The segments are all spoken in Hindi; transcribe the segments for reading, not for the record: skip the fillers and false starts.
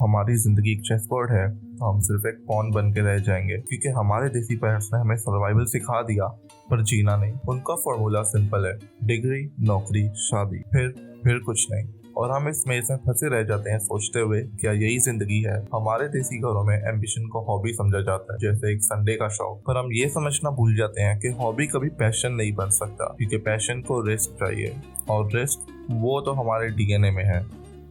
हमारी जिंदगी एक चेस बोर्ड है तो हम सिर्फ एक पॉन बन के रह जाएंगे, क्योंकि हमारे देसी पेरेंट्स ने हमें सर्वाइवल सिखा दिया पर जीना नहीं। उनका फॉर्मूला सिंपल है, डिग्री, नौकरी, शादी, फिर कुछ नहीं। और हम इस मेज में फंसे रह जाते हैं सोचते हुए क्या यही जिंदगी है। हमारे देसी घरों में एम्बिशन को हॉबी समझा जाता है, जैसे एक संडे का शौक। पर हम ये समझना भूल जाते हैं कि हॉबी कभी पैशन नहीं बन सकता, क्योंकि पैशन को रिस्क चाहिए, और रिस्क वो तो हमारे डीएनए में है,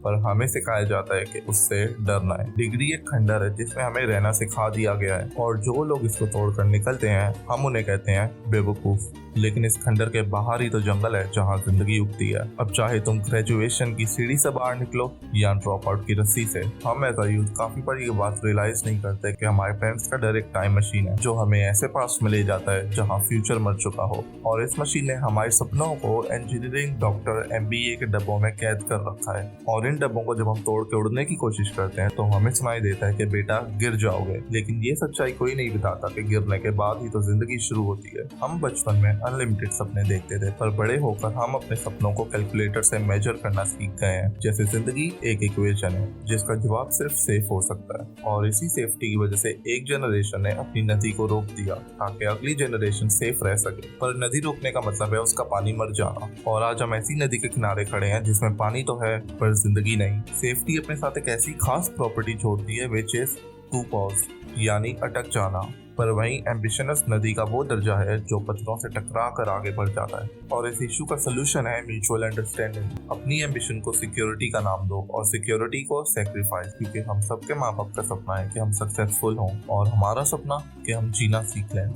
पर हमें सिखाया जाता है कि उससे डरना है। डिग्री एक खंडर है जिसमें हमें रहना सिखा दिया गया है, और जो लोग इसको तोड़कर निकलते हैं हम उन्हें कहते हैं बेवकूफ। लेकिन इस खंडर के बाहर ही तो जंगल है जहाँ जिंदगी उगती है। अब चाहे तुम ग्रेजुएशन की सीढ़ी से बाहर निकलो या ड्रॉप आउट की रस्सी से। हम एज अ यूथ काफी बार ये बात रियलाइज नहीं करते कि हमारे पेरेंट्स का डर एक टाइम मशीन है जो हमें ऐसे पास्ट में ले जाता है जहाँ फ्यूचर मर चुका हो, और इस मशीन ने हमारे सपनों को इंजीनियरिंग, डॉक्टर, MBA के डब्बों में कैद कर रखा है। और इन डब्बों को जब हम तोड़ के उड़ने की कोशिश करते हैं तो हमें सुनाई देता है कि बेटा गिर जाओगे, लेकिन ये सच्चाई कोई नहीं बताता कि गिरने के बाद ही तो जिंदगी शुरू होती है। हम बचपन में अनलिमिटेड सपने देखते थे, पर बड़े होकर हम अपने सपनों को कैलकुलेटर से मेजर करना सीख गए हैं। जैसे जिंदगी एक इक्वेशन है जिसका जवाब सिर्फ सेफ हो सकता है, और इसी सेफ्टी की वजह से एक जनरेशन ने अपनी नदी को रोक दिया ताकि अगली जनरेशन सेफ रह सके। पर नदी रोकने का मतलब है उसका पानी मर जाना, और आज हम ऐसी नदी के किनारे खड़े हैं जिसमें पानी तो है पर जिंदगी नहीं। सेफ्टी अपने साथ एक ऐसी खास प्रॉपर्टी छोड़ती है विच इज टू पॉज, यानी अटक जाना। पर वहीं एम्बिशनस नदी का वो दर्जा है जो पत्थरों से टकरा कर आगे बढ़ जाता है। और इस इशू का सोल्यूशन है म्यूचुअल अंडरस्टैंडिंग। अपनी एम्बिशन को सिक्योरिटी का नाम दो और सिक्योरिटी को सेक्रीफाइस, क्योंकि हम सबके माँ बाप का सपना है कि हम सक्सेसफुल हों, और हमारा सपना कि हम जीना सीख लें।